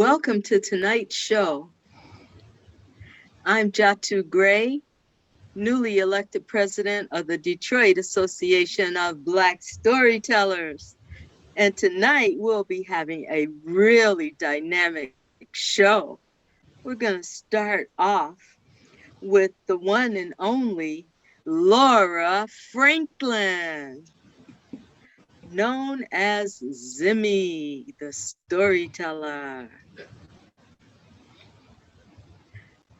Welcome to tonight's show. I'm Jatu Gray, newly elected president of the Detroit Association of Black Storytellers. And tonight we'll be having a really dynamic show. We're going to start off with the one and only Laura Franklin, known as Zimmy, the storyteller.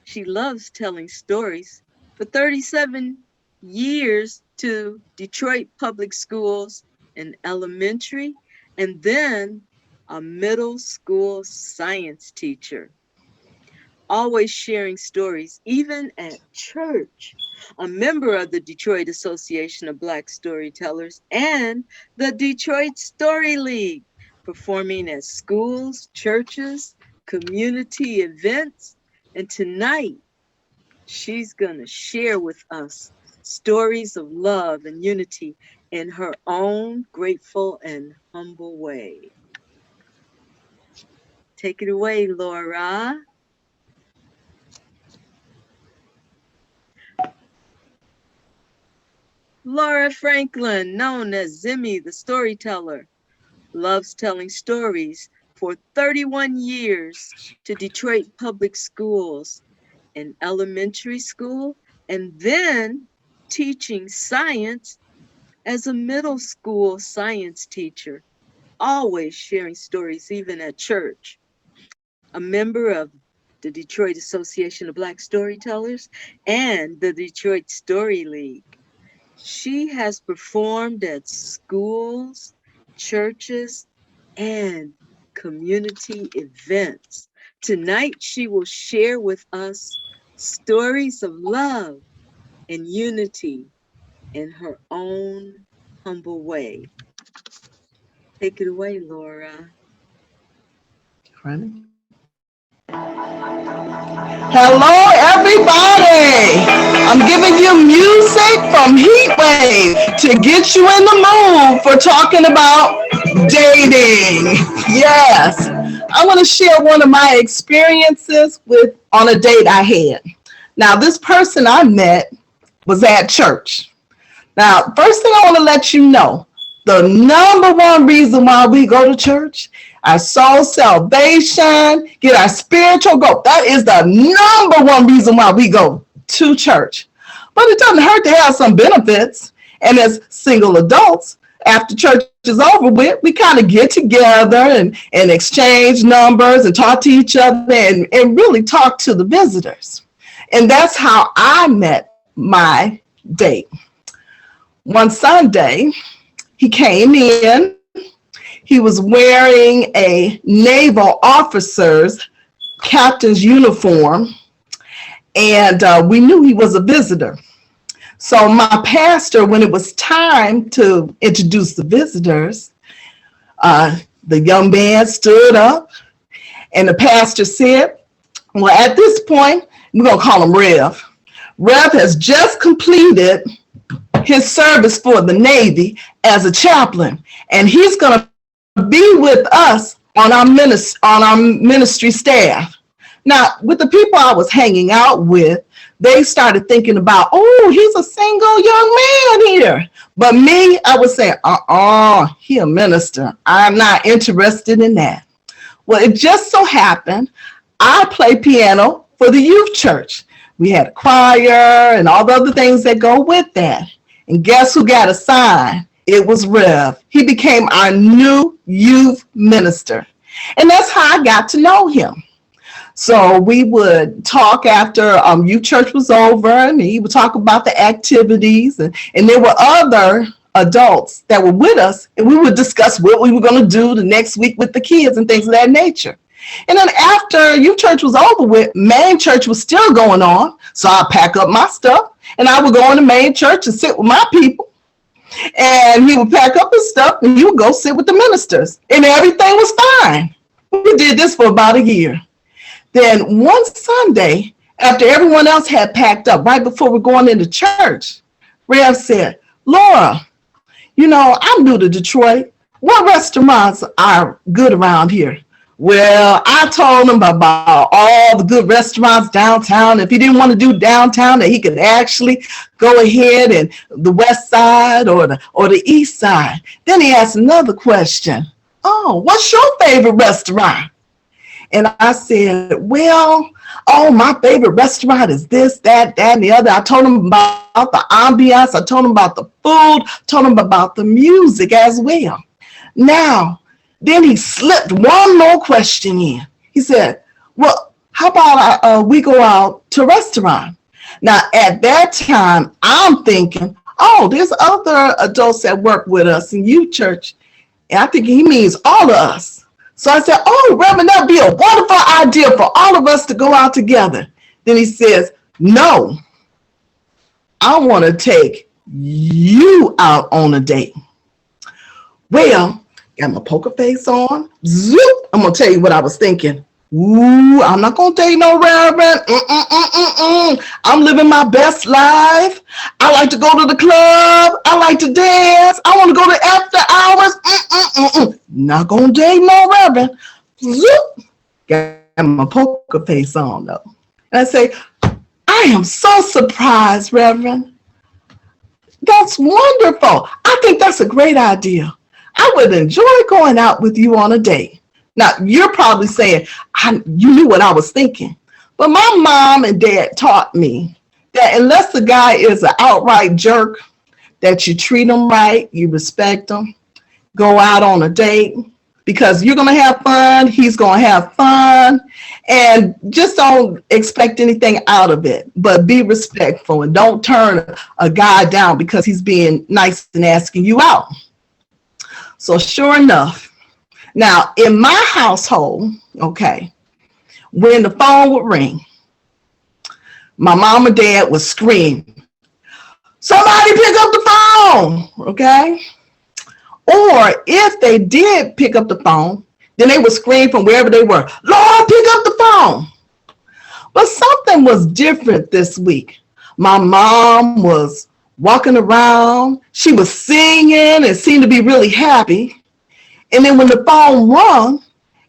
She loves telling stories. For 37 years to Detroit public schools in elementary, and then a middle school science teacher. Always sharing stories, even at church. A member of the Detroit Association of Black Storytellers and the Detroit Story League, performing at schools, churches, community events. And tonight, she's going to share with us stories of love and unity in her own grateful and humble way. Take it away, Laura. Laura Franklin, known as Zimmy the storyteller, loves telling stories for 31 years to Detroit public schools in elementary school, and then teaching science as a middle school science teacher, always sharing stories even at church. A member of the Detroit Association of Black Storytellers and the Detroit Story League. She has performed at schools, churches, and community events. Tonight, she will share with us stories of love and unity in her own humble way. Take it away, Laura. Hello, everybody. I'm giving you music from Heatwave to get you in the mood for talking about dating. Yes, I want to share one of my experiences on a date I had. Now, this person I met was at church. Now, first thing I want to let you know, the number one reason why we go to church, our soul salvation, get our spiritual growth. That is the number one reason why we go to church. But it doesn't hurt to have some benefits. And as single adults, after church is over with, we kind of get together and exchange numbers and talk to each other and really talk to the visitors. And that's how I met my date. One Sunday, he came in. He was wearing a naval officer's captain's uniform, and we knew he was a visitor. So my pastor, when it was time to introduce the visitors, the young man stood up, and the pastor said, well, at this point, we're going to call him Rev. Rev has just completed his service for the Navy as a chaplain, and he's going to be with us on our ministry staff. Now, with the people I was hanging out with, they started thinking about, oh, he's a single young man here. But me, I would say, he a minister. I'm not interested in that. Well, it just so happened I play piano for the youth church. We had a choir and all the other things that go with that. And guess who got assigned? It was Rev. He became our new youth minister. And that's how I got to know him. So we would talk after youth church was over, and he would talk about the activities. And there were other adults that were with us, and we would discuss what we were going to do the next week with the kids and things of that nature. And then after youth church was over with, main church was still going on. So I'd pack up my stuff, and I would go into main church and sit with my people. And he would pack up his stuff, and he would go sit with the ministers. And everything was fine. We did this for about a year. Then one Sunday, after everyone else had packed up, right before we're going into church, Rev said, Laura, I'm new to Detroit. What restaurants are good around here? Well, I told him about all the good restaurants downtown. If he didn't want to do downtown, that he could actually go ahead and the west side or the east side. Then he asked another question. Oh, what's your favorite restaurant? And I said, well, oh, my favorite restaurant is this, that, and the other. I told him about the ambiance. I told him about the food, told him about the music as well. Now, then he slipped one more question in. He said, well, how about we go out to a restaurant? Now, at that time, I'm thinking, oh, there's other adults that work with us in youth church. And I think he means all of us. So I said, oh, Reverend, that'd be a wonderful idea for all of us to go out together. Then he says, no, I want to take you out on a date. Well, got my poker face on. Zoop. I'm going to tell you what I was thinking. Ooh, I'm not going to date no Reverend. I'm living my best life. I like to go to the club. I like to dance. I want to go to after hours. Not going to date no Reverend. Zoop. Got my poker face on, though. And I say, I am so surprised, Reverend. That's wonderful. I think that's a great idea. I would enjoy going out with you on a date. Now, you're probably saying, you knew what I was thinking. But my mom and dad taught me that unless the guy is an outright jerk, that you treat him right, you respect him, go out on a date, because you're going to have fun, he's going to have fun, and just don't expect anything out of it, but be respectful and don't turn a guy down because he's being nice and asking you out. So sure enough, now in my household, okay, when the phone would ring, my mom and dad would scream, somebody pick up the phone, okay? Or if they did pick up the phone, then they would scream from wherever they were, Lord, pick up the phone. But something was different this week. My mom was walking around. She was singing and seemed to be really happy. And then when the phone rung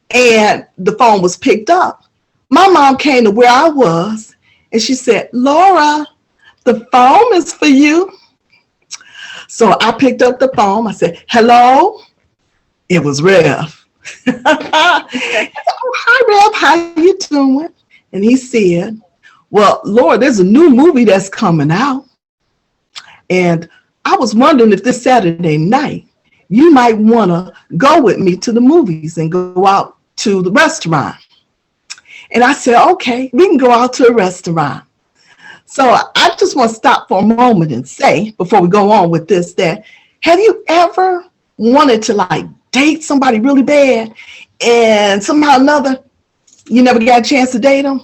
and the phone was picked up, my mom came to where I was and she said, Laura, the phone is for you. So I picked up the phone. I said, hello. It was Rev. I said, oh, hi, Rev. How you doing? And he said, well, Lord, there's a new movie that's coming out. And I was wondering if this Saturday night, you might want to go with me to the movies and go out to the restaurant. And I said, okay, we can go out to a restaurant. So I just want to stop for a moment and say, before we go on with this, that have you ever wanted to like date somebody really bad and somehow or another, you never got a chance to date them?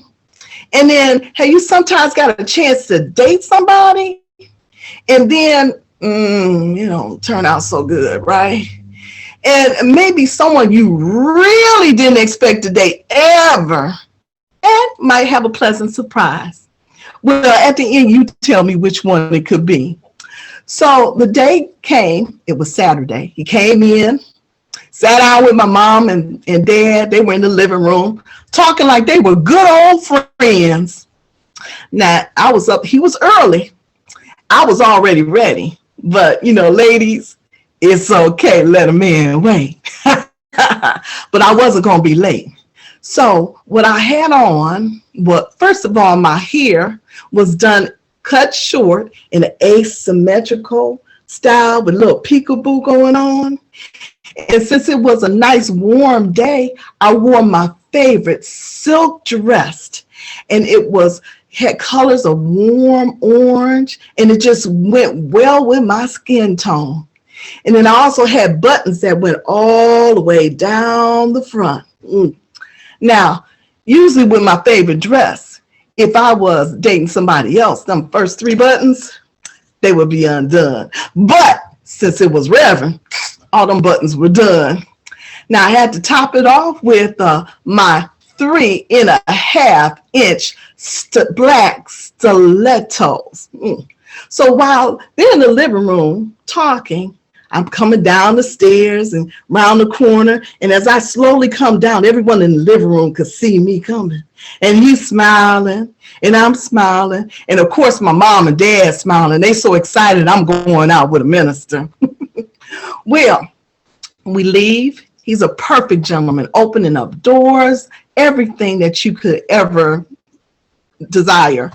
And then have you sometimes got a chance to date somebody and then, turn out so good, right? And maybe someone you really didn't expect to date ever, and might have a pleasant surprise. Well, at the end, you tell me which one it could be. So the day came, it was Saturday. He came in, sat down with my mom and dad. They were in the living room talking like they were good old friends. Now, I was up, he was early. I was already ready. But, ladies, it's okay. Let a man wait. But I wasn't going to be late. So what I had on, first of all, my hair was done cut short in an asymmetrical style with a little peekaboo going on. And since it was a nice warm day, I wore my favorite silk dress. And it had colors of warm orange, and it just went well with my skin tone. And then I also had buttons that went all the way down the front. Now, usually with my favorite dress, if I was dating somebody else, them first 3 buttons, they would be undone. But since it was Reverend, all them buttons were done. Now I had to top it off with my 3.5-inch black stilettos. So while they're in the living room talking, I'm coming down the stairs and round the corner. And as I slowly come down, everyone in the living room could see me coming. And he's smiling and I'm smiling. And of course, my mom and dad smiling. They so excited I'm going out with a minister. Well, we leave. He's a perfect gentleman, opening up doors, everything that you could ever desire.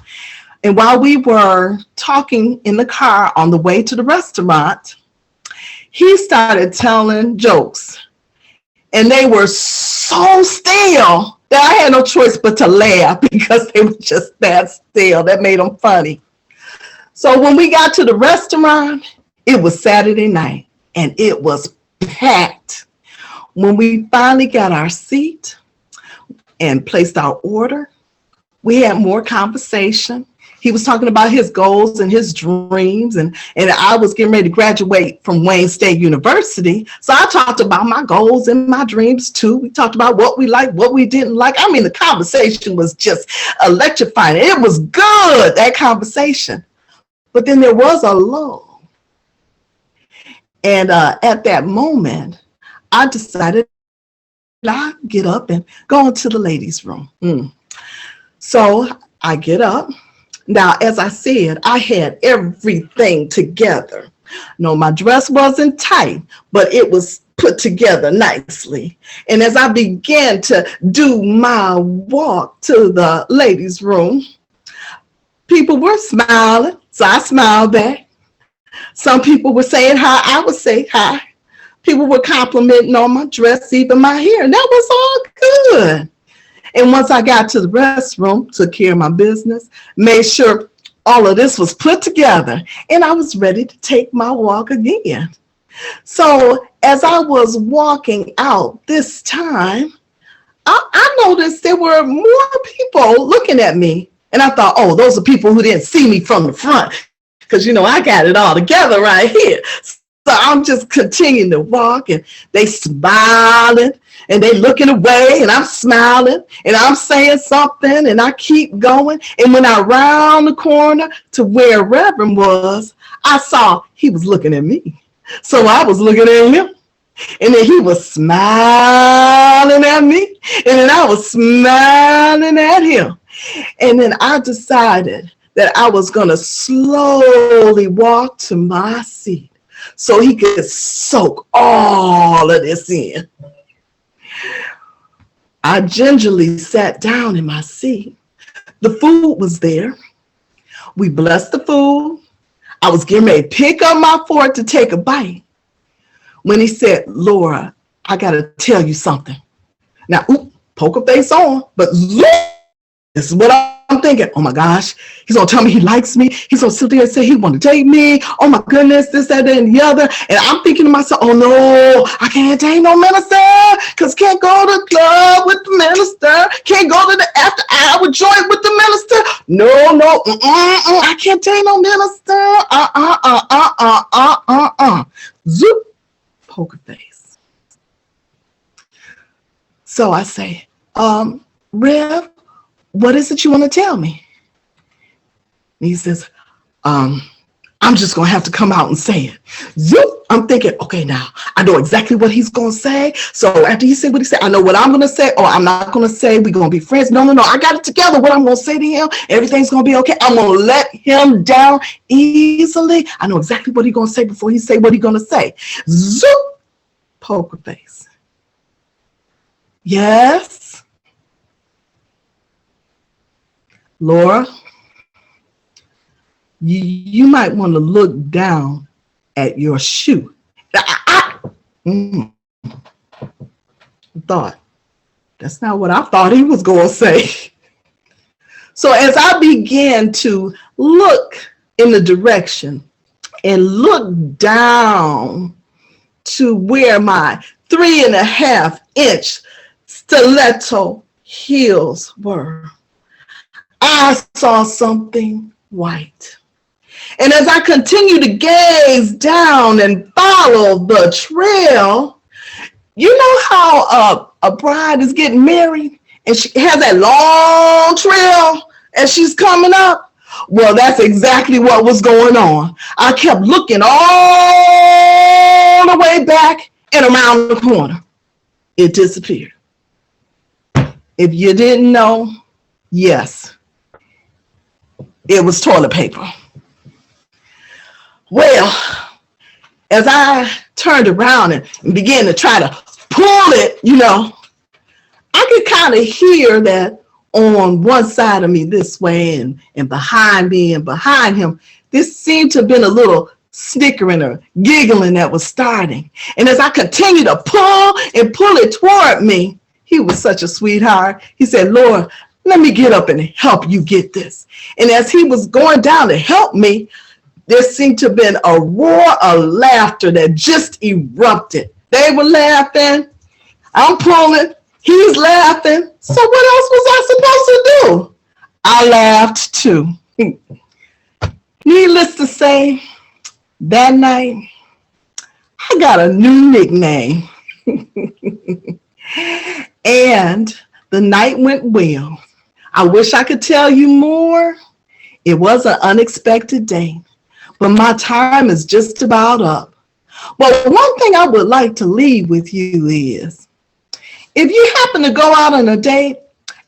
And while we were talking in the car on the way to the restaurant, he started telling jokes. And they were so stale that I had no choice but to laugh because they were just that stale. That made them funny. So when we got to the restaurant, it was Saturday night and it was packed. When we finally got our seat and placed our order, we had more conversation. He was talking about his goals and his dreams, and I was getting ready to graduate from Wayne State University. So I talked about my goals and my dreams too. We talked about what we liked, what we didn't like. I mean, the conversation was just electrifying. It was good, that conversation. But then there was a lull. And at that moment, I decided I'd get up and go into the ladies' room. So I get up. Now, as I said, I had everything together. No, my dress wasn't tight, but it was put together nicely. And as I began to do my walk to the ladies' room, people were smiling, so I smiled back. Some people were saying hi, I would say hi. People were complimenting on my dress, even my hair, and that was all good. And once I got to the restroom, took care of my business, made sure all of this was put together, and I was ready to take my walk again. So as I was walking out this time, I noticed there were more people looking at me. And I thought, oh, those are people who didn't see me from the front, because, I got it all together right here. So I'm just continuing to walk, and they smiling. And they looking away, and I'm smiling, and I'm saying something, and I keep going. And when I round the corner to where Reverend was, I saw he was looking at me. So I was looking at him, and then he was smiling at me, and then I was smiling at him. And then I decided that I was going to slowly walk to my seat so he could soak all of this in. I gingerly sat down in my seat. The food was there. We blessed the food. I was getting ready to pick up my fork to take a bite when he said, Laura, I got to tell you something. Now, poker face on, but look, this is what I'm thinking. Oh my gosh, he's going to tell me he likes me. He's going to sit there and say he want to date me. Oh my goodness, this, that, and the other. And I'm thinking to myself, oh no, I can't date no minister, because can't go to the club with the minister. Can't go to the after hour joint with the minister. No, I can't date no minister. Zoop, poker face. So I say, Rev, what is it you want to tell me? And he says, I'm just going to have to come out and say it. Zoop. I'm thinking, okay, now I know exactly what he's going to say. So after he said what he said, I know what I'm going to say, or I'm not going to say we're going to be friends. No, I got it together. What I'm going to say to him, everything's going to be okay. I'm going to let him down easily. I know exactly what he's going to say before he say what he's going to say. Zoop. Poker face. Yes. Laura, you might want to look down at your shoe. Thought, that's not what I thought he was going to say. So as I began to look in the direction and look down to where my 3.5-inch stiletto heels were, I saw something white. And as I continued to gaze down and follow the trail, you know how a bride is getting married and she has that long trail as she's coming up? Well, that's exactly what was going on. I kept looking all all the way back and around the corner. It disappeared. If you didn't know, yes, it was toilet paper. Well, as I turned around and began to try to pull it, I could kind of hear that on one side of me this way and behind me and behind him, this seemed to have been a little snickering or giggling that was starting. And as I continued to pull and pull it toward me, he was such a sweetheart. He said, Lord, let me get up and help you get this. And as he was going down to help me, there seemed to have been a roar of laughter that just erupted. They were laughing. I'm pulling. He's laughing. So what else was I supposed to do? I laughed too. Needless to say, that night, I got a new nickname. And the night went well. I wish I could tell you more. It was an unexpected day, but my time is just about up. But one thing I would like to leave with you is, if you happen to go out on a date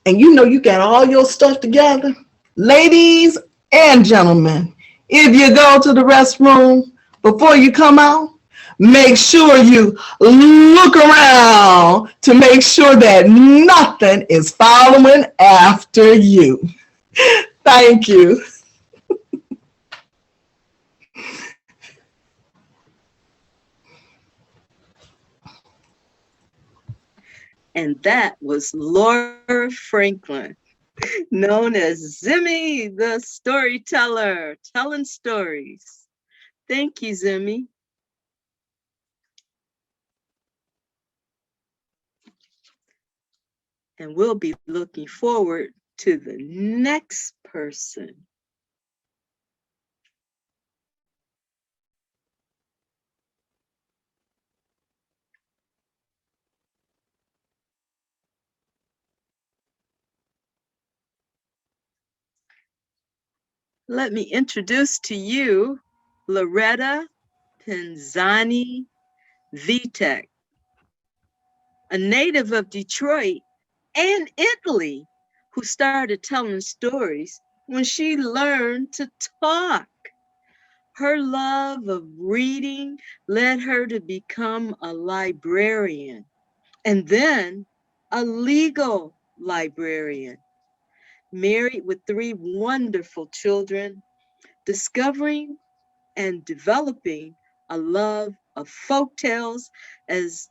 and you got all your stuff together, ladies and gentlemen, if you go to the restroom before you come out, make sure you look around to make sure that nothing is following after you. Thank you. And that was Laura Franklin, known as Zimmy the storyteller, telling stories. Thank you, Zimmy. And we'll be looking forward to the next person. Let me introduce to you Loretta Penzani Vitek, a native of Detroit and Italy, who started telling stories when she learned to talk. Her love of reading led her to become a librarian and then a legal librarian, married with 3 wonderful children, discovering and developing a love of folk tales, as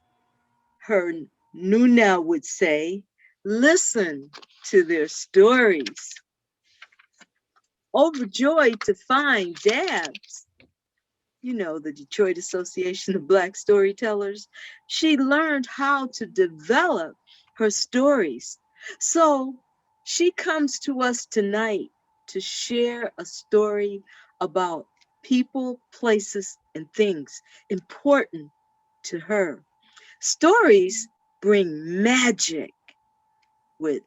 her Nuna would say, listen to their stories. Overjoyed to find DABS, the Detroit Association of Black Storytellers, she learned how to develop her stories. So she comes to us tonight to share a story about people, places, and things important to her. Stories bring magic with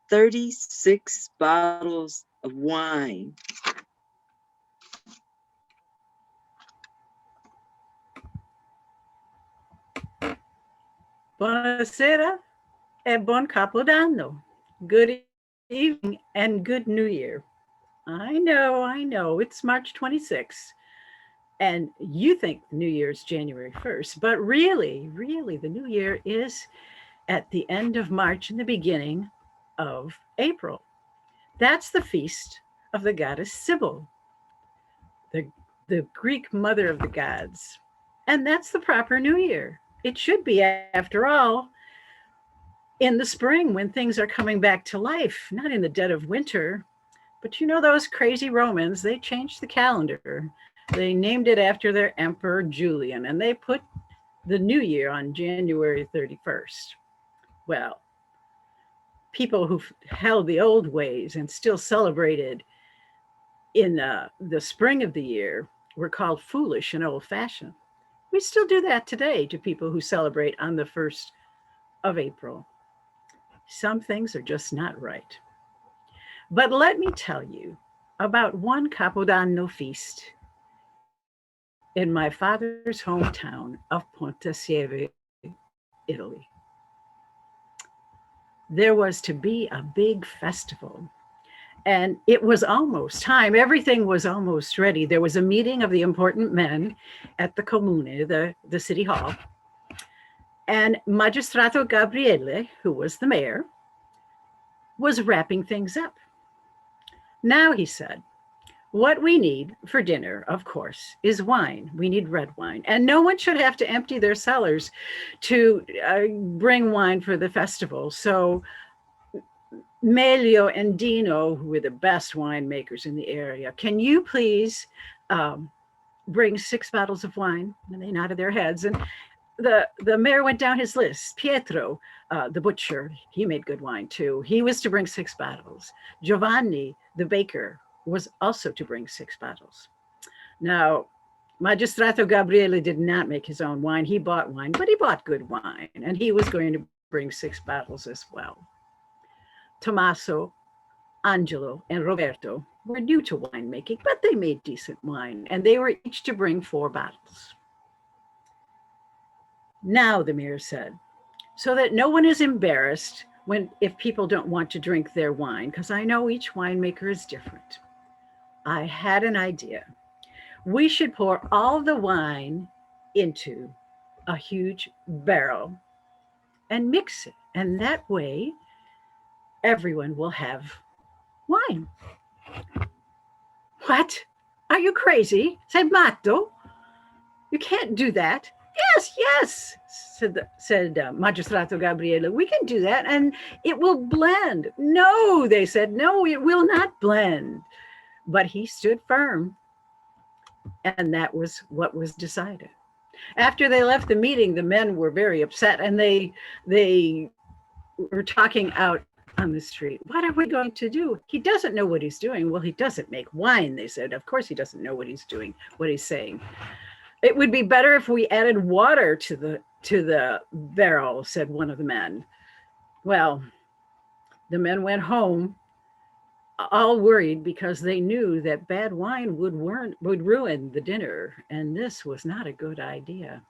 36 bottles of wine. Buonasera e buon capodanno. Good evening and good new year. I know, it's March 26th, and you think the new year is January 1st, but really, the new year is at the end of March and the beginning of April. That's the feast of the goddess Sybil, the, the Greek mother of the gods. And that's the proper new year. It should be, after all, in the spring when things are coming back to life, not in the dead of winter. But those crazy Romans, they changed the calendar. They named it after their emperor Julian, and they put the new year on January 31st. Well, people who held the old ways and still celebrated in the spring of the year were called foolish and old fashioned. We still do that today to people who celebrate on the 1st of April. Some things are just not right. But let me tell you about one Capodanno feast in my father's hometown of Pontecagnano, Italy. There was to be a big festival, and it was almost time. Everything was almost ready. There was a meeting of the important men at the comune, the city hall, and Magistrato Gabriele, who was the mayor, was wrapping things up. Now, he said, what we need for dinner, of course, is wine. We need red wine. And no one should have to empty their cellars to bring wine for the festival. So Melio and Dino, who were the best winemakers in the area, can you please bring 6 bottles of wine? And they nodded their heads. And the mayor went down his list. Pietro, the butcher, he made good wine too. He was to bring 6 bottles. Giovanni, the baker, was also to bring 6 bottles. Now, Magistrato Gabriele did not make his own wine. He bought wine, but he bought good wine, and he was going to bring 6 bottles as well. Tommaso, Angelo, and Roberto were new to winemaking, but they made decent wine, and they were each to bring 4 bottles. Now, the mayor said, so that no one is embarrassed if people don't want to drink their wine, because I know each winemaker is different. I had an idea. We should pour all the wine into a huge barrel and mix it. And that way, everyone will have wine. What? Are you crazy? Sei matto? You can't do that. Yes, said Magistrato Gabriele. We can do that, and it will blend. No, they said, no, it will not blend. But he stood firm, and that was what was decided. After they left the meeting, the men were very upset, and they were talking out on the street. What are we going to do? He doesn't know what he's doing. Well, he doesn't make wine, they said. Of course he doesn't know what he's doing, what he's saying. It would be better if we added water to the barrel, said one of the men. Well, the men went home, all worried because they knew that bad wine would ruin the dinner, and this was not a good idea.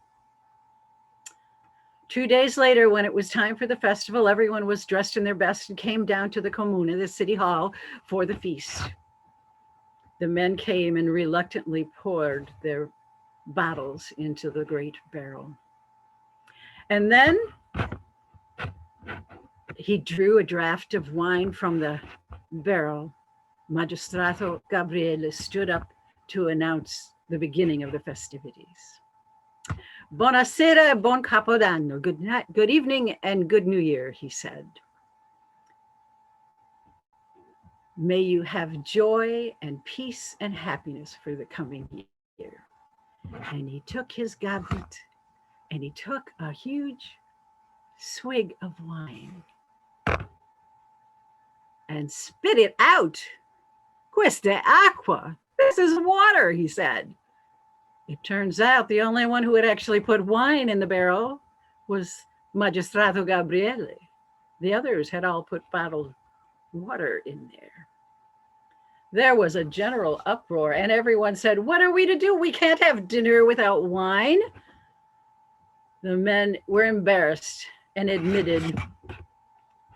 2 days later, when it was time for the festival, everyone was dressed in their best and came down to the comune, the city hall, for the feast. The men came and reluctantly poured their bottles into the great barrel. And then he drew a draft of wine from the barrel. Magistrato Gabriele stood up to announce the beginning of the festivities. Buonasera e buon Capodanno. Good night, good evening and good New Year, he said. May you have joy and peace and happiness for the coming year. And he took his goblet and he took a huge swig of wine and spit it out. Questa è acqua. This is water, he said. It turns out the only one who had actually put wine in the barrel was Magistrato Gabriele. The others had all put bottled water in there. There was a general uproar, and everyone said, what are we to do? We can't have dinner without wine. The men were embarrassed and admitted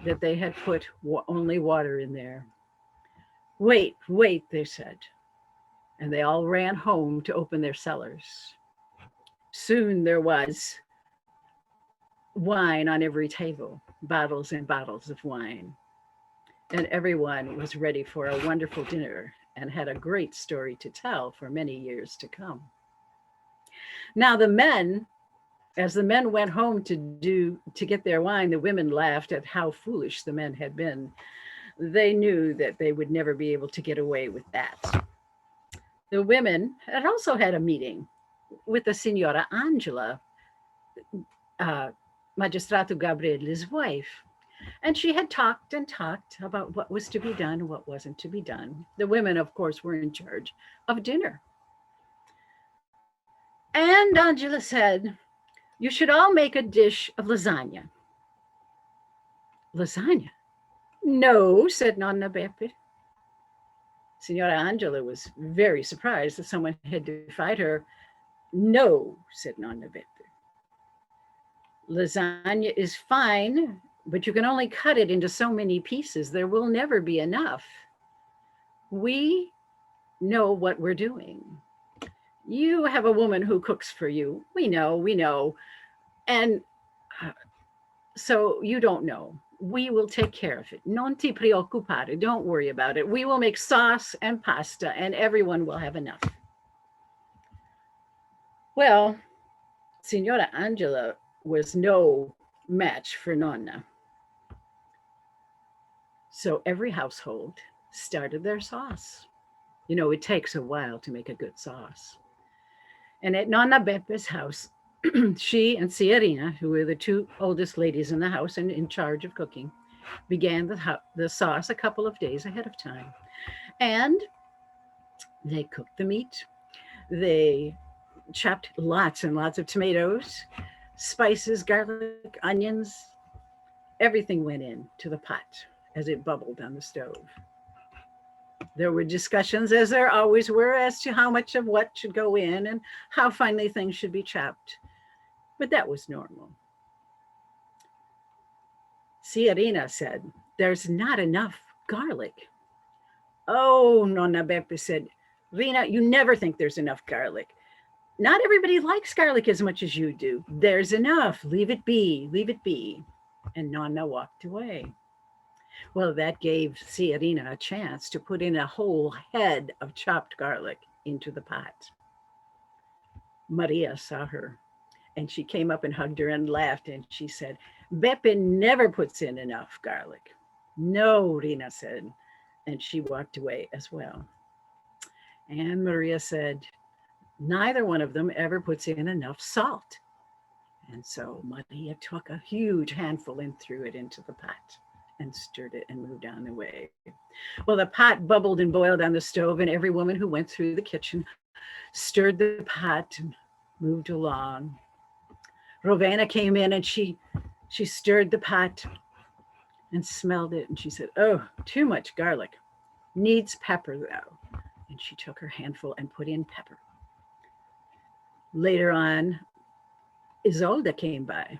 that they had put only water in there. Wait, they said. And they all ran home to open their cellars. Soon there was wine on every table, bottles and bottles of wine. And everyone was ready for a wonderful dinner and had a great story to tell for many years to come. Now the men, as the men went home to get their wine, the women laughed at how foolish the men had been. They knew that they would never be able to get away with that. The women had also had a meeting with the Signora Angela, Magistrato Gabriele's wife. And she had talked and talked about what was to be done and what wasn't to be done. The women, of course, were in charge of dinner. And Angela said, you should all make a dish of lasagna. Lasagna? No, said Nonna Beppe. Signora Angela was very surprised that someone had defied her. No, said Nonna Beppe. Lasagna is fine, but you can only cut it into so many pieces. There will never be enough. We know what we're doing. You have a woman who cooks for you. We know. And so you don't know. We will take care of it. Non ti preoccupare. Don't worry about it. We will make sauce and pasta, and everyone will have enough. Well, Signora Angela was no match for Nonna. So every household started their sauce. You know, it takes a while to make a good sauce. And at Nonna Beppe's house, she and Ciarina, who were the two oldest ladies in the house and in charge of cooking, began the sauce a couple of days ahead of time. And they cooked the meat. They chopped lots and lots of tomatoes, spices, garlic, onions. Everything went into the pot as it bubbled on the stove. There were discussions, as there always were, as to how much of what should go in and how finely things should be chopped. But that was normal. Ciarina said, "There's not enough garlic." "Oh," Nonna Beppe said, "Rina, you never think there's enough garlic. Not everybody likes garlic as much as you do. There's enough. Leave it be. Leave it be." And Nonna walked away. Well, that gave Ciarina a chance to put in a whole head of chopped garlic into the pot. Maria saw her, and she came up and hugged her and laughed, and she said, "Beppe never puts in enough garlic." "No," Rina said, and she walked away as well. And Maria said, "Neither one of them ever puts in enough salt." And so Maria took a huge handful and threw it into the pot and stirred it and moved on the way. Well, the pot bubbled and boiled on the stove, and every woman who went through the kitchen stirred the pot and moved along. Rovana came in and she stirred the pot and smelled it, and she said, "Oh, too much garlic. Needs pepper, though." And she took her handful and put in pepper. Later on, Isolda came by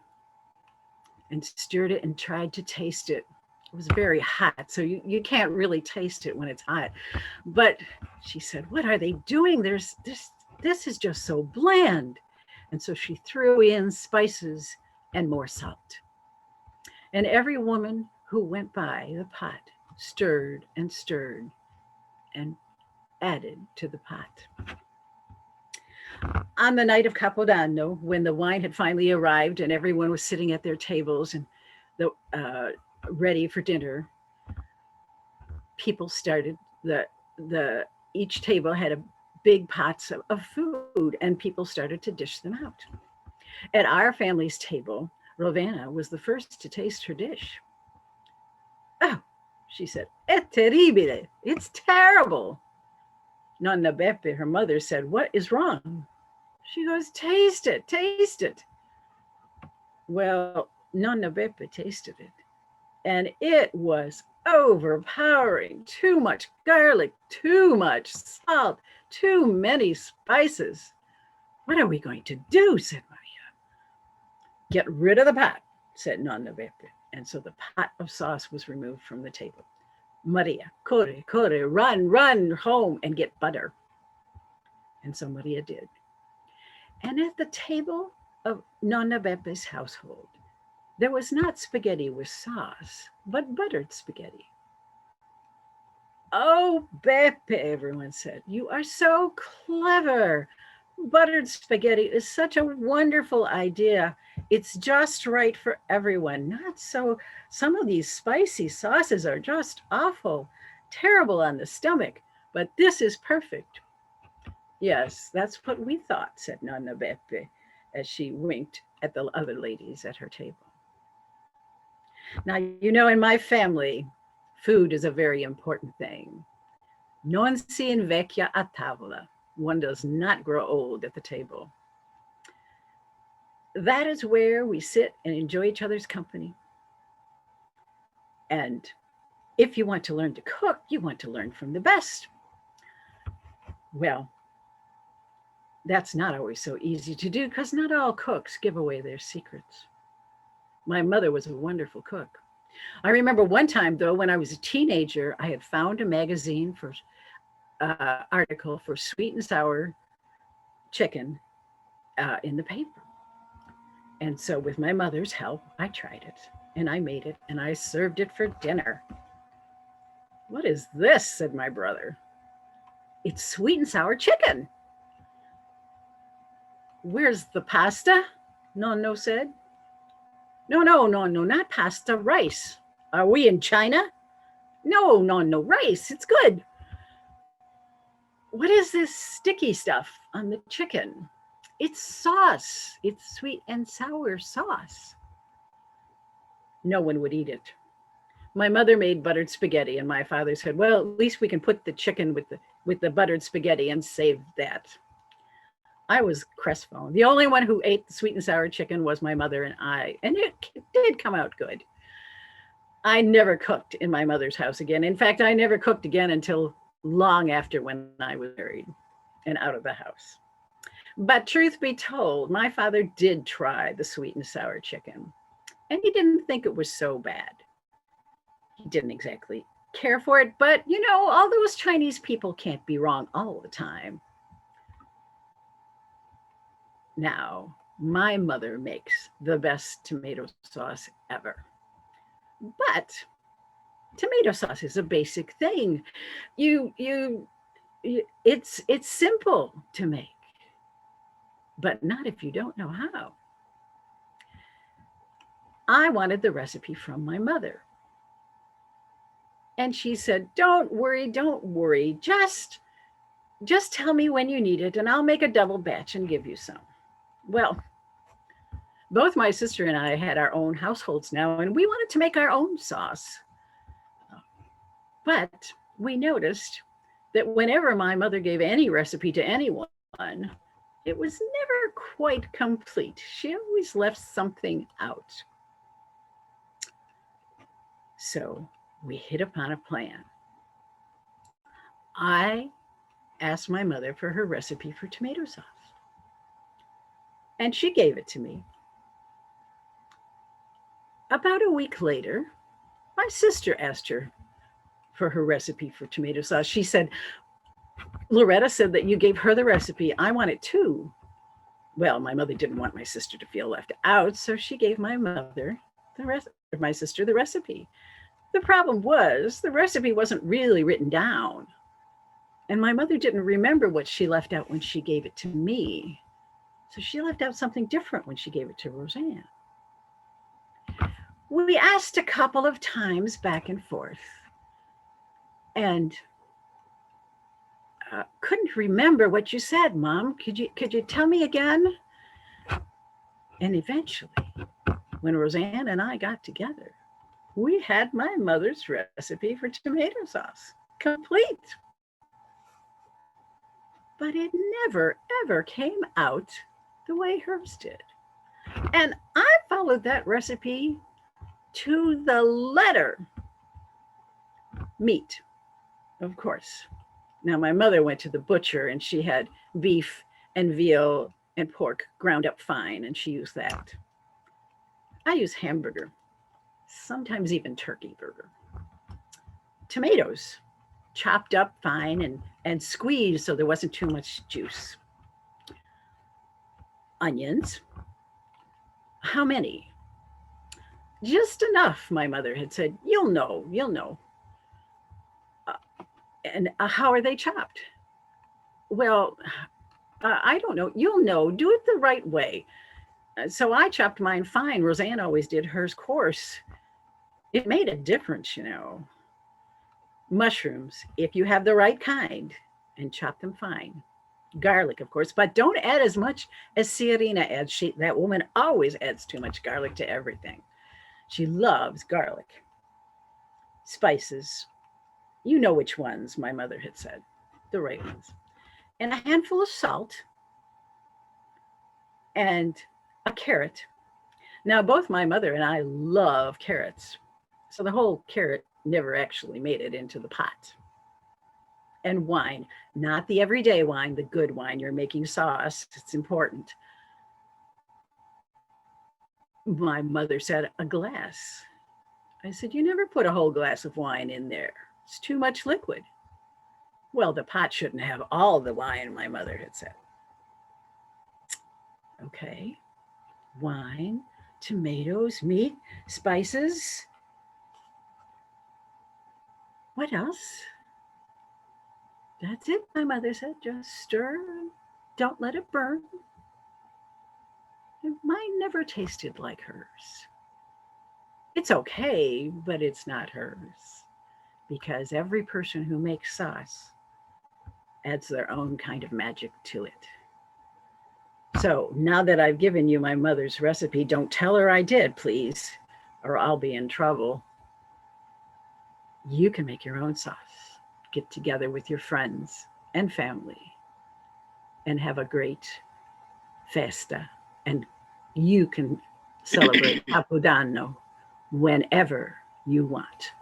and stirred it and tried to taste it. It was very hot, so you can't really taste it when it's hot. But she said, "What are they doing? This is just so bland." And so she threw in spices and more salt. And every woman who went by the pot stirred and added to the pot. On the night of Capodanno, when the wine had finally arrived and everyone was sitting at their tables and ready for dinner, people started each table had a big pots of food, and people started to dish them out. At our family's table, Rovana was the first to taste her dish. "Oh," she said, "è terribile. It's terrible." Nonna Beppe, her mother, said, "What is wrong?" She goes, "Taste it, taste it." Well, Nonna Beppe tasted it, and it was overpowering. Too much garlic, too much salt, too many spices. "What are we going to do?" said Maria. "Get rid of the pot," said Nonna Beppe. And so the pot of sauce was removed from the table. "Maria, corre, run home and get butter." And so Maria did. And at the table of Nonna Beppe's household, there was not spaghetti with sauce, but buttered spaghetti. "Oh, Beppe," everyone said, "you are so clever. Buttered spaghetti is such a wonderful idea. It's just right for everyone. Not so, some of these spicy sauces are just awful, terrible on the stomach, but this is perfect." "Yes, that's what we thought," said Nonna Beppe as she winked at the other ladies at her table. Now, you know, in my family, food is a very important thing. Non si invecchia a tavola. One does not grow old at the table. That is where we sit and enjoy each other's company. And if you want to learn to cook, you want to learn from the best. Well, That's not always so easy to do because not all cooks give away their secrets. My mother was a wonderful cook. I remember one time, though, when I was a teenager, I had found a magazine for article for sweet and sour chicken in the paper. And so, with my mother's help, I tried it and I made it and I served it for dinner. What is this? Said my brother. It's sweet and sour chicken. Where's the pasta? Nonno said. No, no, no, no, not pasta, rice. Are we in China? No, no, no, rice. It's good. What is this sticky stuff on the chicken? It's sauce. It's sweet and sour sauce. No one would eat it. My mother made buttered spaghetti, and my father said, well, at least we can put the chicken with the buttered spaghetti and save that. I was crestfallen. The only one who ate the sweet and sour chicken was my mother and I, and it did come out good. I never cooked in my mother's house again. In fact, I never cooked again until long after when I was married and out of the house. But truth be told, my father did try the sweet and sour chicken, and he didn't think it was so bad. He didn't exactly care for it, but you know, all those Chinese people can't be wrong all the time. Now, my mother makes the best tomato sauce ever. But tomato sauce is a basic thing. It's simple to make, but not if you don't know how. I wanted the recipe from my mother. And she said, don't worry. Just tell me when you need it and I'll make a double batch and give you some. Well, both my sister and I had our own households now, and we wanted to make our own sauce. But we noticed that whenever my mother gave any recipe to anyone, it was never quite complete. She always left something out. So we hit upon a plan. I asked my mother for her recipe for tomato sauce, and she gave it to me. About a week later, my sister asked her for her recipe for tomato sauce. She said, Loretta said that you gave her the recipe. I want it too. Well, my mother didn't want my sister to feel left out, so she gave my sister the recipe. The problem was the recipe wasn't really written down, and my mother didn't remember what she left out when she gave it to me. So she left out something different when she gave it to Roseanne. We asked a couple of times back and forth, and couldn't remember what you said, Mom. Could you tell me again? And eventually, when Roseanne and I got together, we had my mother's recipe for tomato sauce, complete. But it never, ever came out the way hers did. And I followed that recipe to the letter. Meat, of course. Now, my mother went to the butcher and she had beef and veal and pork ground up fine, and she used that. I use hamburger, sometimes even turkey burger. Tomatoes, chopped up fine and squeezed so there wasn't too much juice. Onions. How many? Just enough, my mother had said. You'll know. And how are they chopped? Well, I don't know. You'll know. Do it the right way. So I chopped mine fine. Roseanne always did hers coarse. It made a difference, you know. Mushrooms, if you have the right kind, and chop them fine. Garlic, of course, but don't add as much as Ciarina adds. That woman always adds too much garlic to everything. She loves garlic. Spices, you know which ones, my mother had said, the right ones. And a handful of salt and a carrot. Now, both my mother and I love carrots. So the whole carrot never actually made it into the pot. and wine, not the everyday wine, the good wine. You're making sauce, it's important. My mother said, a glass. I said, you never put a whole glass of wine in there. It's too much liquid. Well, the pot shouldn't have all the wine, my mother had said. Okay, wine, tomatoes, meat, spices. What else? That's it, my mother said. Just stir, don't let it burn. Mine never tasted like hers. It's okay, but it's not hers, because every person who makes sauce adds their own kind of magic to it. So now that I've given you my mother's recipe, don't tell her I did, please, or I'll be in trouble. You can make your own sauce. Get together with your friends and family and have a great festa. And you can celebrate Capodanno whenever you want.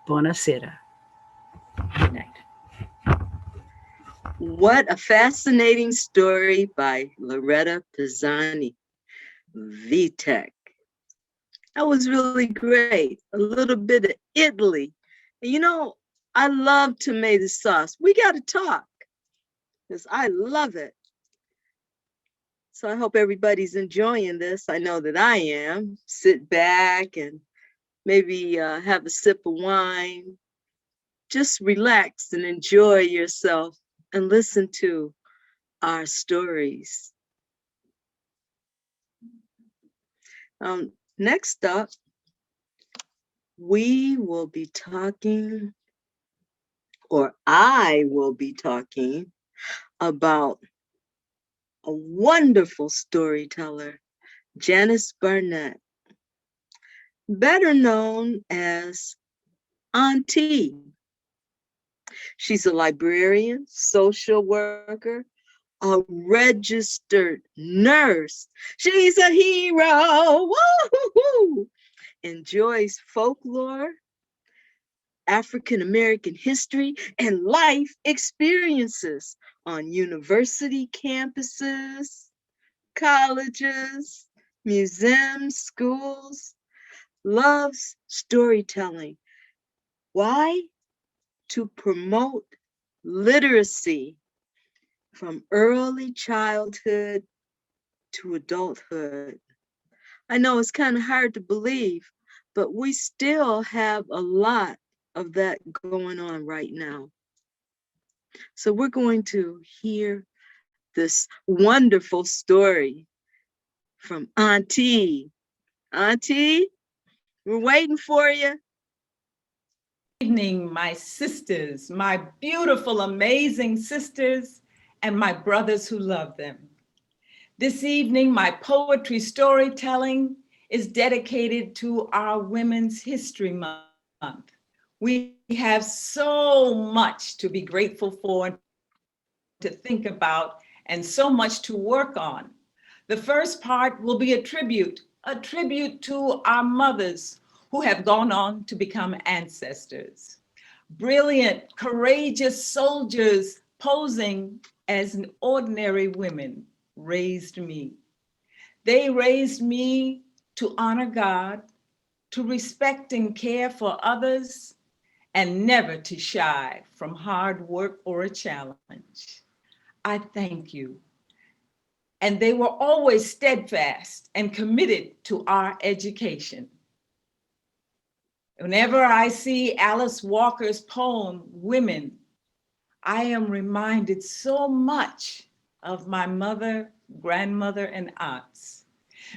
Buonasera. Good night. What a fascinating story by Loretta Pisani, VTech. That was really great. A little bit of Italy. And you know, I love tomato sauce. We got to talk because I love it. So I hope everybody's enjoying this. I know that I am. Sit back and maybe have a sip of wine. Just relax and enjoy yourself and listen to our stories. Next up, we will be talking, or I will be talking about a wonderful storyteller, Janice Barnett, better known as Auntie. She's a librarian, social worker, a registered nurse. She's a hero. Woo-hoo-hoo. Enjoys folklore, African American history, and life experiences on university campuses, colleges, museums, schools. Loves storytelling. Why? To promote literacy from early childhood to adulthood. I know it's kind of hard to believe, but we still have a lot of that going on right now. So we're going to hear this wonderful story from Auntie. Auntie, we're waiting for you. Evening, my sisters, my beautiful, amazing sisters, and my brothers who love them. This evening, my poetry storytelling is dedicated to our Women's History Month. We have so much to be grateful for and to think about, and so much to work on. The first part will be a tribute to our mothers who have gone on to become ancestors. Brilliant, courageous soldiers posing as ordinary women raised me. They raised me to honor God, to respect and care for others, and never to shy from hard work or a challenge. I thank you. And they were always steadfast and committed to our education. Whenever I see Alice Walker's poem, Women, I am reminded so much of my mother, grandmother, and aunts.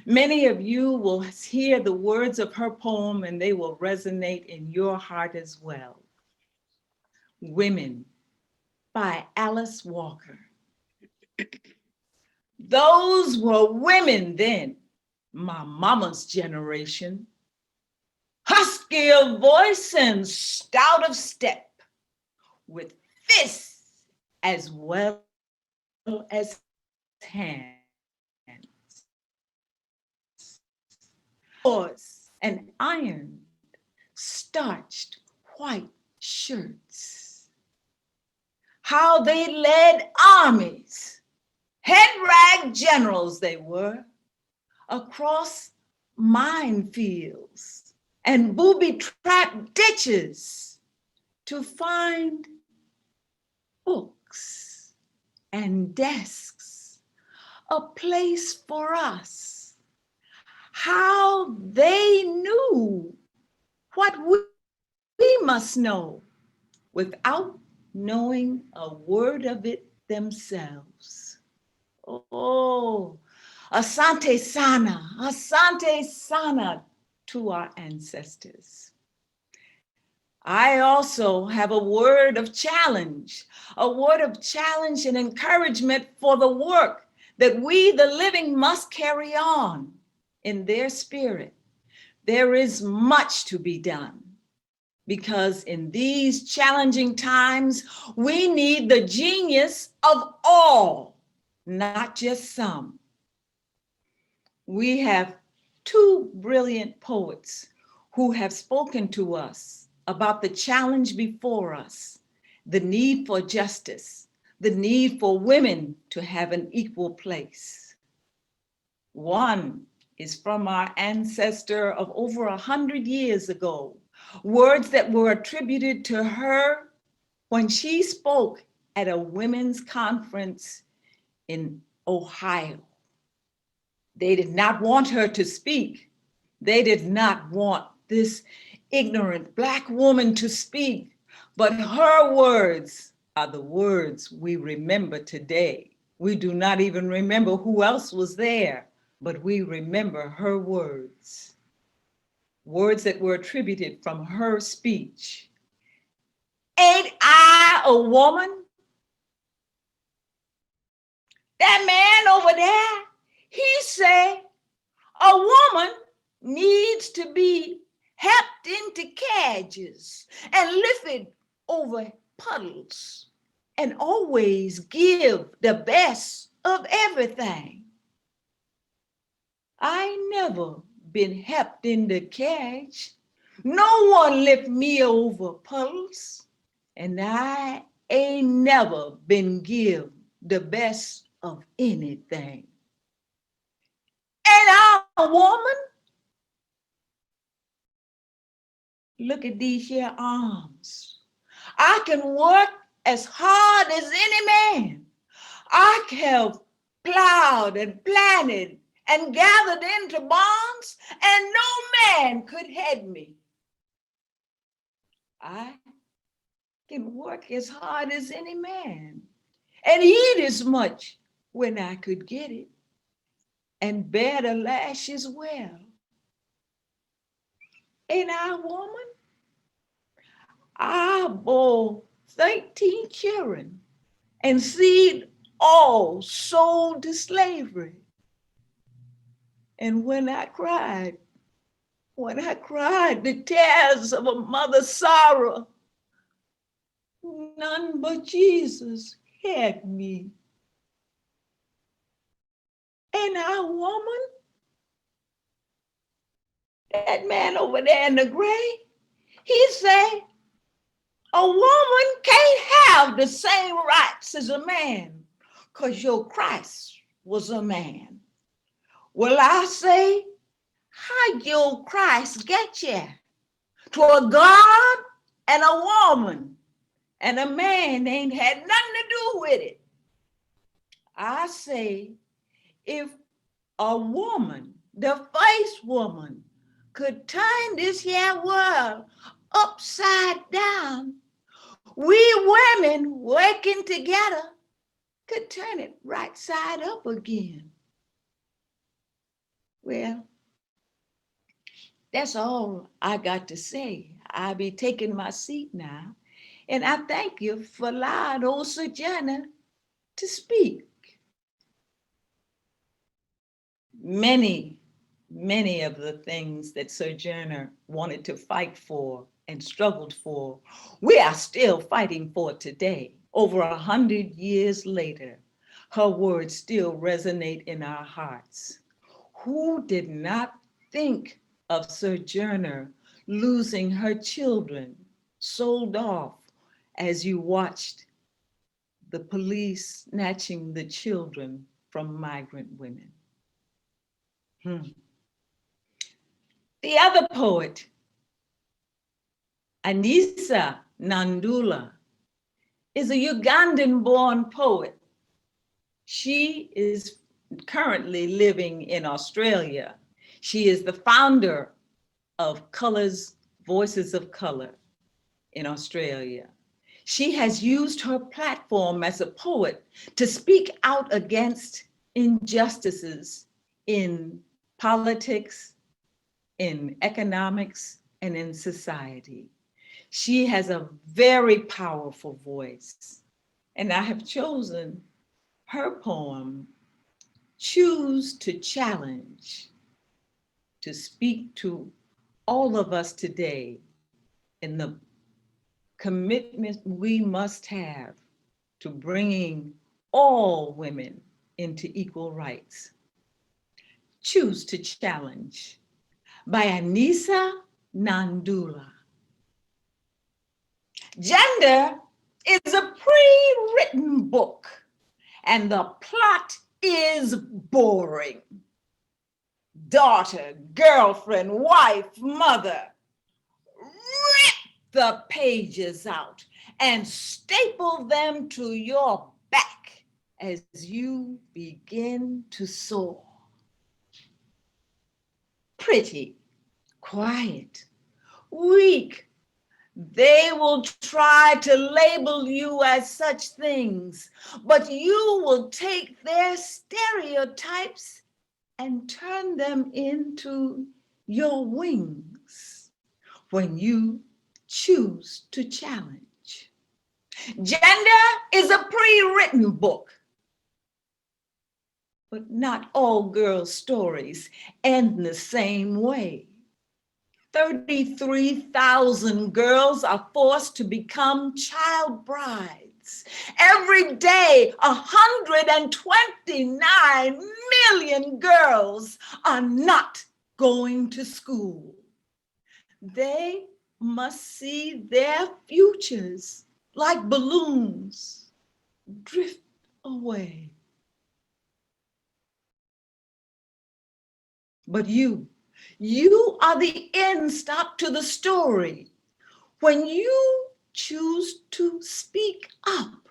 Many of you will hear the words of her poem and they will resonate in your heart as well. Women by Alice Walker. Those were women then, my mama's generation. Husky of voice and stout of step, with fists as well as hands. Swords and ironed, starched white shirts. how they led armies, head rag generals they were, across minefields and booby-trapped ditches to find books and desks, a place for us. How they knew what we must know without knowing a word of it themselves. Oh, asante sana to our ancestors. I also have a word of challenge and encouragement for the work that we, the living, must carry on in their spirit. There is much to be done because in these challenging times, we need the genius of all, not just some. We have two brilliant poets who have spoken to us about the challenge before us, the need for justice, the need for women to have an equal place. One is from our ancestor of over 100 years ago, words that were attributed to her when she spoke at a women's conference in Ohio. They did not want her to speak. They did not want this ignorant Black woman to speak, but her words are the words we remember today. We do not even remember who else was there, but we remember her words. Words that were attributed from her speech. Ain't I a woman? That man over there, he said, a woman needs to be helped into cages and lifted over puddles and always give the best of everything. I never been helped in the cage. No one lift me over puddles, and I ain't never been give the best of anything. Ain't I a woman? Look at these here arms. I can work as hard as any man. I have plowed and planted and gathered into barns, and no man could head me. I can work as hard as any man and eat as much when I could get it and bear the lash as well. Ain't I a woman? I bore 13 children and see all sold to slavery. And when I cried the tears of a mother's sorrow, none but Jesus had me. Ain't I a woman? That man over there in the gray, he said, a woman can't have the same rights as a man because your Christ was a man. Well, I say, how your Christ get you? To a God and a woman, and a man ain't had nothing to do with it. I say, if a woman, the first woman, could turn this here world upside down, we women working together could turn it right side up again. Well, that's all I got to say. I'll be taking my seat now. And I thank you for allowing old Sojourner to speak. Many of the things that Sojourner wanted to fight for and struggled for, we are still fighting for today. Over 100 years later, her words still resonate in our hearts. Who did not think of Sojourner losing her children, sold off, as you watched the police snatching the children from migrant women. The other poet, Anisa Nandula, is a Ugandan-born poet. She is currently living in Australia. She is the founder of Voices of Color in Australia. She has used her platform as a poet to speak out against injustices in politics, in economics, and in society. She has a very powerful voice, and I have chosen her poem, Choose to Challenge, to speak to all of us today in the commitment we must have to bringing all women into equal rights. Choose to Challenge by Anisa Nandula. Gender is a pre-written book, and the plot is boring. Daughter, girlfriend, wife, mother, rip the pages out and staple them to your back as you begin to soar. Pretty, quiet, weak, they will try to label you as such things, but you will take their stereotypes and turn them into your wings when you choose to challenge. Gender is a pre-written book, but not all girls' stories end the same way. 33,000 girls are forced to become child brides. Every day, 129 million girls are not going to school. They must see their futures like balloons drift away. But you are the end stop to the story. When you choose to speak up,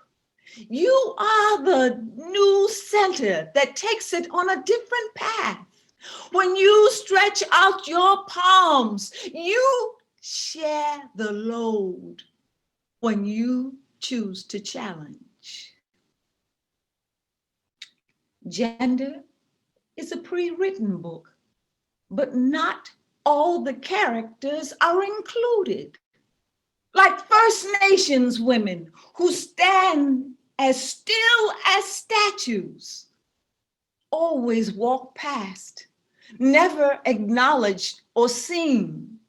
you are the new center that takes it on a different path. When you stretch out your palms, you share the load. When you choose to challenge. Gender is a pre-written book, but not all the characters are included. Like First Nations women who stand as still as statues, always walk past, never acknowledged or seen.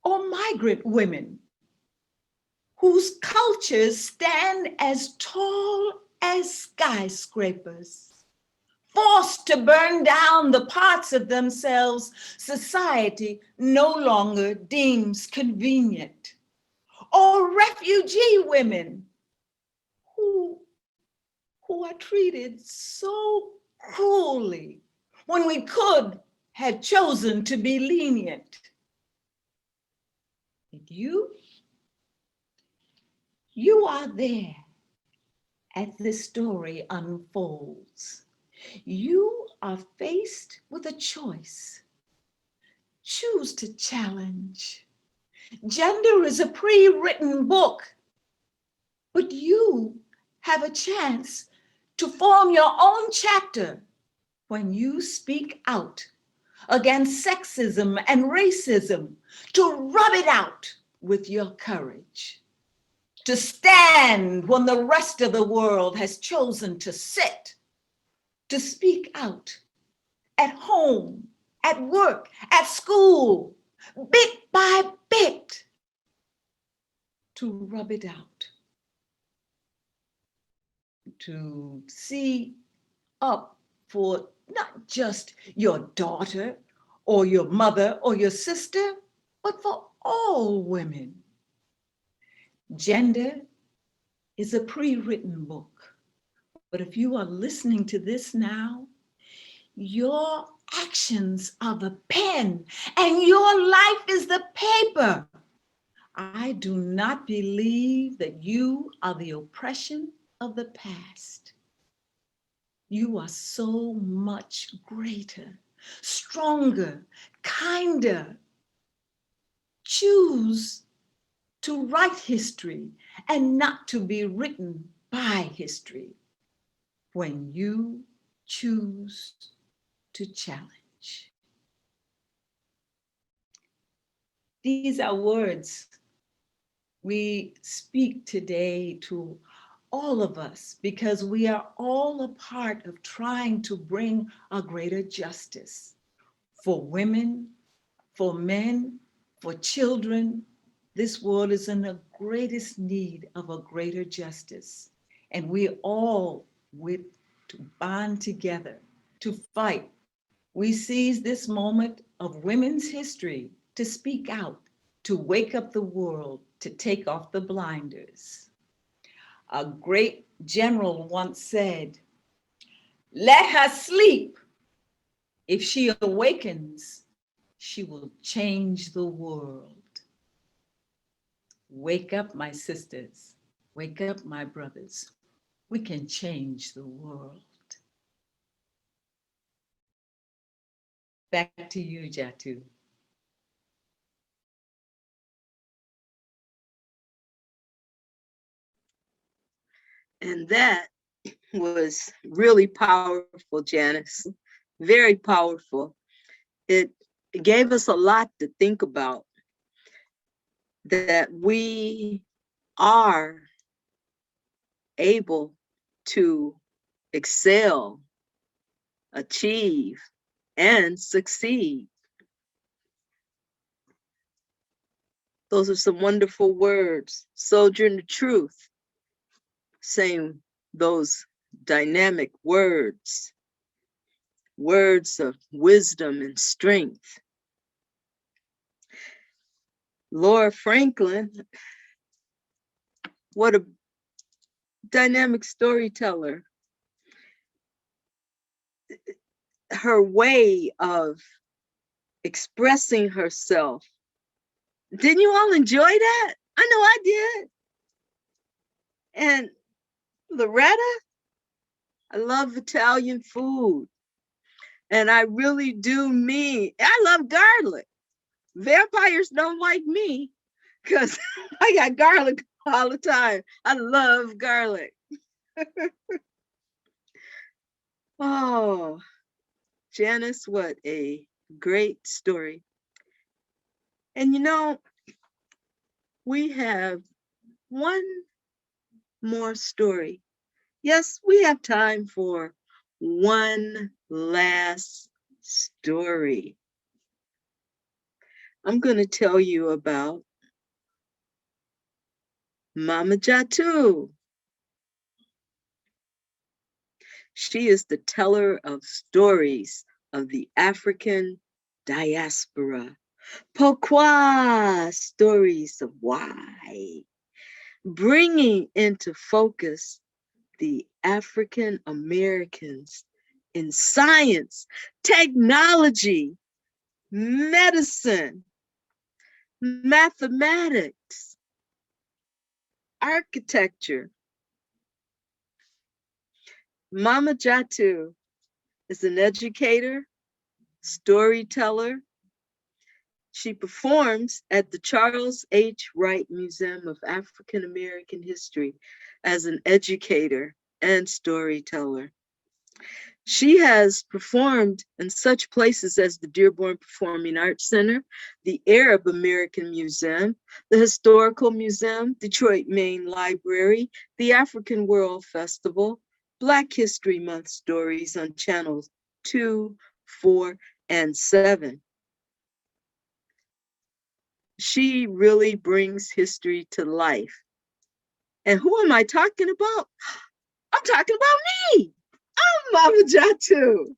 Or migrant women whose cultures stand as tall as skyscrapers, forced to burn down the parts of themselves society no longer deems convenient. Or refugee women who are treated so cruelly when we could have chosen to be lenient. And you are there as this story unfolds. You are faced with a choice. Choose to challenge. Gender is a pre-written book, but you have a chance to form your own chapter when you speak out against sexism and racism, to rub it out with your courage, to stand when the rest of the world has chosen to sit, to speak out at home, at work, at school, bit by bit, to rub it out, to see up for not just your daughter or your mother or your sister, but for all women. Gender is a pre-written book. But if you are listening to this now, your actions are the pen and your life is the paper. I do not believe that you are the oppression of the past. You are so much greater, stronger, kinder. Choose to write history and not to be written by history when you choose to challenge. These are words we speak today to all of us because we are all a part of trying to bring a greater justice for women, for men, for children. This world is in the greatest need of a greater justice. And we all with to bond together to fight. We seize this moment of women's history to speak out, to wake up the world, to take off the blinders. A great general once said, "Let her sleep. If she awakens, she will change the world." Wake up, my sisters. Wake up, my brothers. We can change the world. Back to you, Jatu. And that was really powerful, Janice. Very powerful. It gave us a lot to think about, that we are able to excel, achieve, and succeed. Those are some wonderful words. Sojourn the truth, saying those dynamic words, words of wisdom and strength. Laura Franklin, what a dynamic storyteller. Her way of expressing herself. Didn't you all enjoy that? I know I did. And Loretta, I love Italian food. And I really do mean, I love garlic. Vampires don't like me because I got garlic all the time. I love garlic. Oh, Janice, what a great story. And you know, we have one more story. Yes, we have time for one last story. I'm going to tell you about Mama Jatu. She is the teller of stories of the African diaspora. Pourquoi? Stories of why. Bringing into focus the African Americans in science, technology, medicine, mathematics, architecture. Mama Jatu is an educator, storyteller. She performs at the Charles H. Wright Museum of African American History as an educator and storyteller. She has performed in such places as the Dearborn Performing Arts Center, the Arab American Museum, the Historical Museum, Detroit Main Library, the African World Festival, Black History Month stories on channels 2, 4, and 7. She really brings history to life. And who am I talking about? I'm talking about me. I'm Mama Jatu.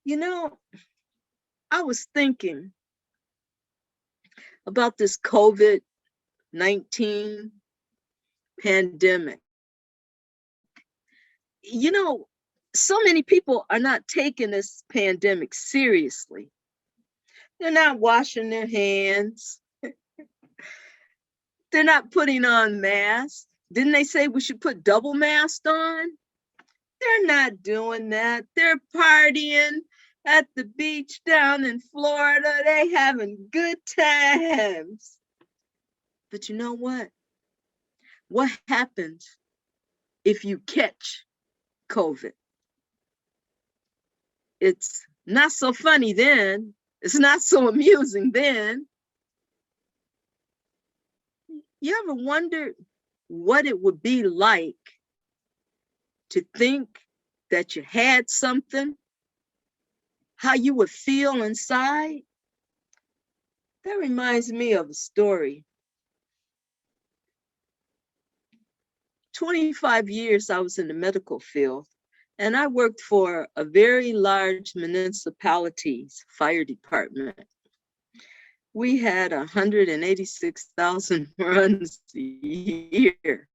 You know, I was thinking about this COVID-19 pandemic. You know, so many people are not taking this pandemic seriously. They're not washing their hands. They're not putting on masks. Didn't they say we should put double masks on? They're not doing that. They're partying at the beach down in Florida. They having good times. But you know what? What happens if you catch COVID? It's not so funny then. It's not so amusing then. You ever wondered what it would be like to think that you had something? How you would feel inside? That reminds me of a story. 25 years I was in the medical field, and I worked for a very large municipality's fire department. We had 186,000 runs a year.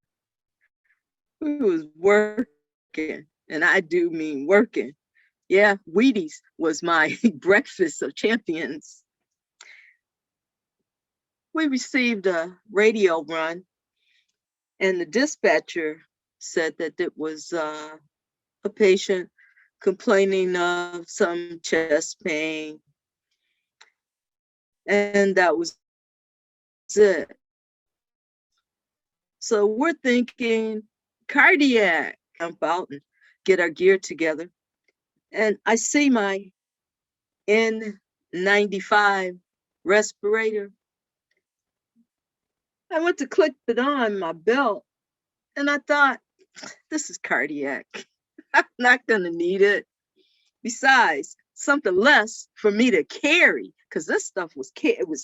We was working, and I do mean working. Yeah, Wheaties was my breakfast of champions. We received a radio run, and the dispatcher said that it was a patient complaining of some chest pain, and that was it. So we're thinking cardiac, jump out and get our gear together. And I see my N95 respirator. I went to click it on my belt, and I thought, this is cardiac. I'm not gonna need it. Besides, something less for me to carry, because this stuff was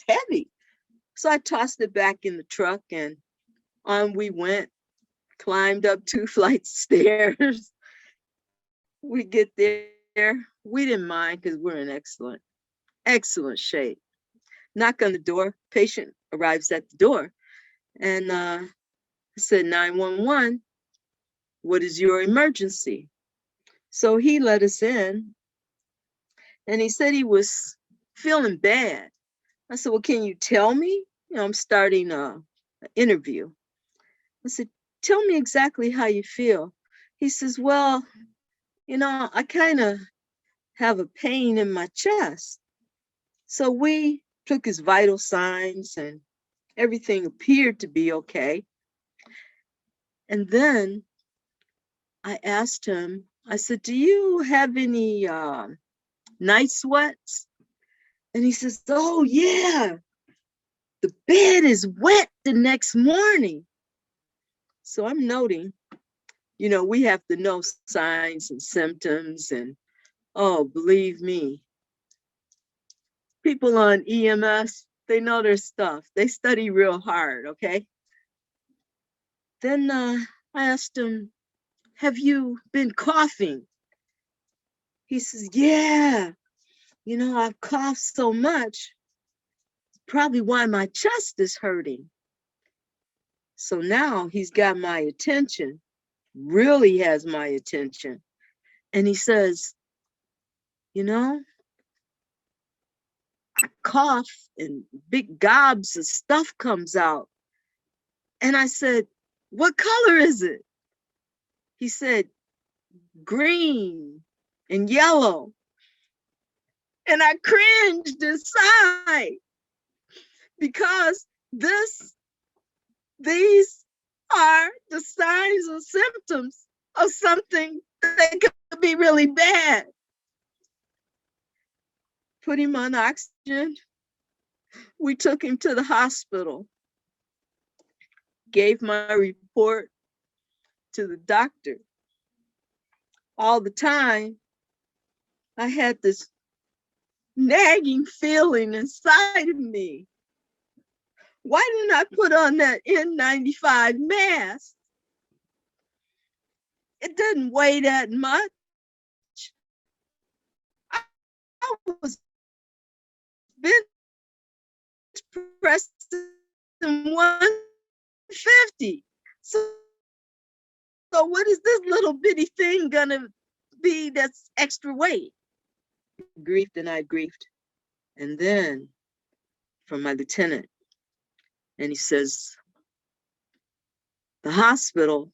heavy. So I tossed it back in the truck, and on we went, climbed up 2 flights of stairs. We get there. We didn't mind because we're in excellent shape. Knock on the door. Patient arrives at the door, and I said, 911, what is your emergency? So he let us in, and he said he was feeling bad. I said, well, can you tell me? You know, I'm starting an interview. I said, tell me exactly how you feel. He says, well, you know, I kind of have a pain in my chest. So we took his vital signs, and everything appeared to be okay. And then I asked him, I said, do you have any night sweats? And he says, oh yeah, the bed is wet the next morning. So I'm noting, you know, we have to know signs and symptoms, and oh, believe me, people on EMS, they know their stuff. They study real hard, okay? Then I asked him, have you been coughing? He says, yeah, you know, I've coughed so much, probably why my chest is hurting. So now he's got my attention, really has my attention. And he says, you know, I cough and big gobs of stuff comes out. And I said, what color is it? He said, green and yellow. And I cringed inside because these are the signs and symptoms of something that could be really bad. Put him on oxygen. We took him to the hospital, gave my report to the doctor. All the time, I had this nagging feeling inside of me. Why didn't I put on that N95 mask? It didn't weigh that much. I was bench pressing 150. So what is this little bitty thing gonna be that's extra weight? Grieved and I grieved. And then from my lieutenant, and he says, the hospital,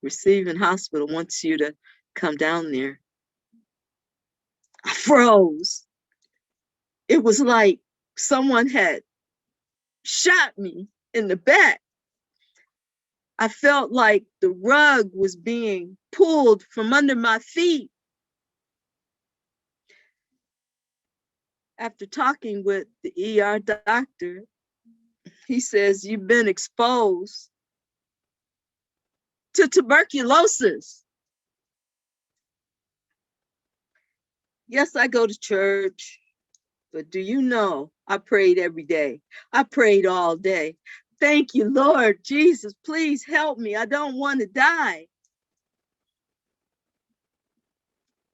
receiving hospital wants you to come down there. I froze. It was like someone had shot me in the back. I felt like the rug was being pulled from under my feet. After talking with the ER doctor, he says, you've been exposed to tuberculosis. Yes, I go to church, but do you know, I prayed every day. I prayed all day. Thank you, Lord Jesus, please help me. I don't want to die.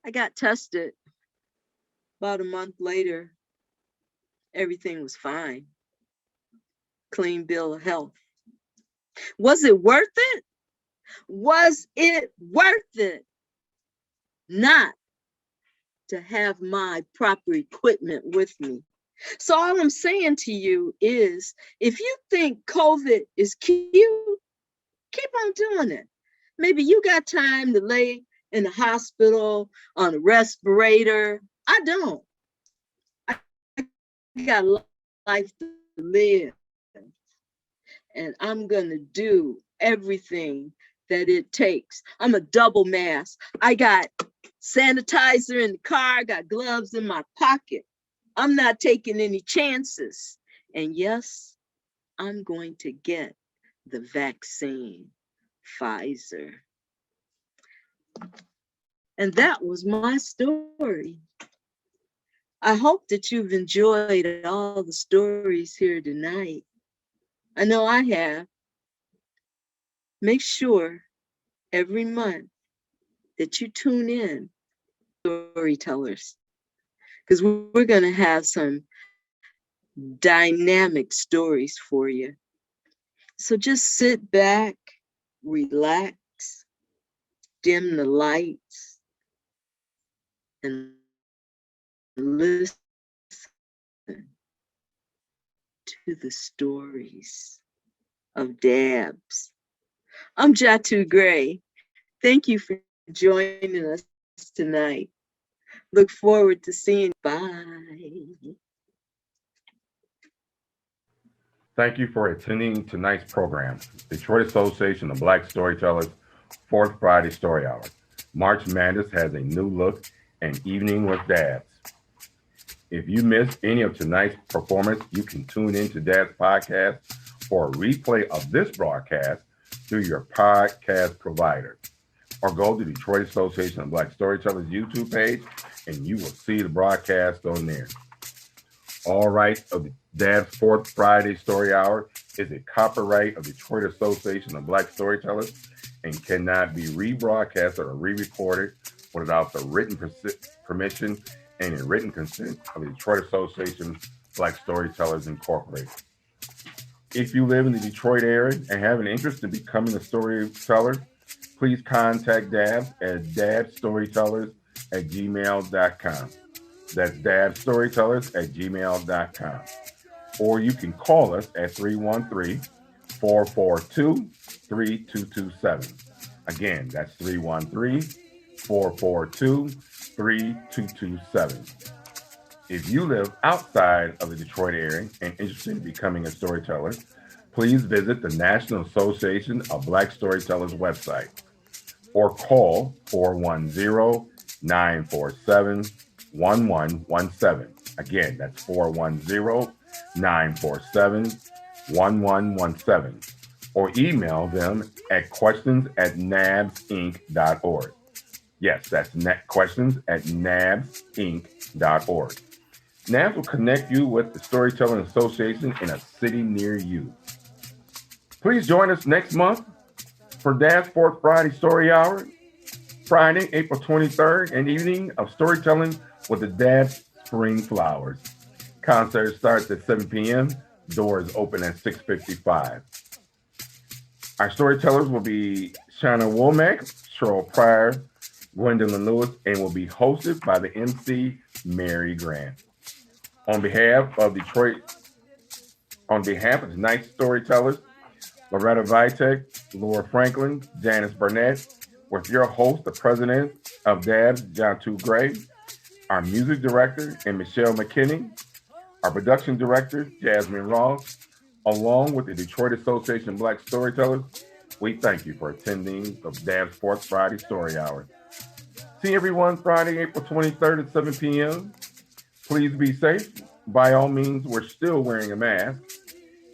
I got tested. About a month later, everything was fine. Clean bill of health. Was it worth it? Was it worth it not to have my proper equipment with me? So all I'm saying to you is, if you think COVID is cute, keep on doing it. Maybe you got time to lay in the hospital on a respirator. I don't. I got life to live, and I'm gonna do everything that it takes. I'm a double mask. I got sanitizer in the car, I got gloves in my pocket. I'm not taking any chances. And yes, I'm going to get the vaccine, Pfizer. And that was my story. I hope that you've enjoyed all the stories here tonight. I know I have. Make sure every month that you tune in, storytellers, because we're going to have some dynamic stories for you. So just sit back, relax, dim the lights, and listen to the stories of DABS. I'm Jatu Gray. Thank you for joining us tonight. Look forward to seeing you. Bye. Thank you for attending tonight's program, Detroit Association of Black Storytellers, 4th Friday Story Hour. March Madness has a new look and Evening with DABS. If you missed any of tonight's performance, you can tune in to DABS podcast for a replay of this broadcast through your podcast provider. Or go to Detroit Association of Black Storytellers YouTube page and you will see the broadcast on there. All rights of the DABS 4th Friday Story Hour is a copyright of Detroit Association of Black Storytellers and cannot be rebroadcast or re-recorded without the written permission and in written consent of the Detroit Association of Black Storytellers Incorporated. If you live in the Detroit area and have an interest in becoming a storyteller, please contact DABS at dabstorytellers@gmail.com. That's dabstorytellers@gmail.com. Or you can call us at 313-442-3227. Again, that's 313-442-3227. If you live outside of the Detroit area and interested in becoming a storyteller, please visit the National Association of Black Storytellers website or call 410-947-1117. Again, that's 410-947-1117. Or email them at questions@nabsinc.org. Yes, that's questions@nabsinc.org. NABS will connect you with the Storytelling Association in a city near you. Please join us next month for DABS 4th Friday Story Hour, Friday, April 23rd, an evening of storytelling with the DABS Spring Flowers. Concert starts at 7 p.m. Doors open at 6:55. Our storytellers will be Shanna Womack, Cheryl Pryor, Gwendolyn Lewis, and will be hosted by the MC Mary Grant. On behalf of Detroit, on behalf of tonight's storytellers, Loretta Vitek, Laura Franklin, Janice Burnett, with your host, the president of DABS, John Two Gray, our music director, and Michelle McKinney, our production director, Jasmine Ross, along with the Detroit Association of Black Storytellers, we thank you for attending the DABS Fourth Friday Story Hour. See everyone Friday, April 23rd at 7 p.m. Please be safe. By all means, we're still wearing a mask.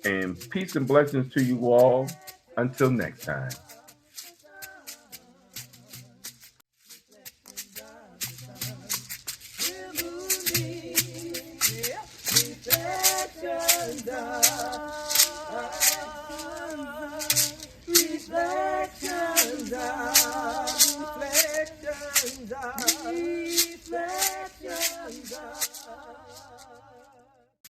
And peace and blessings to you all. Until next time. Reflections are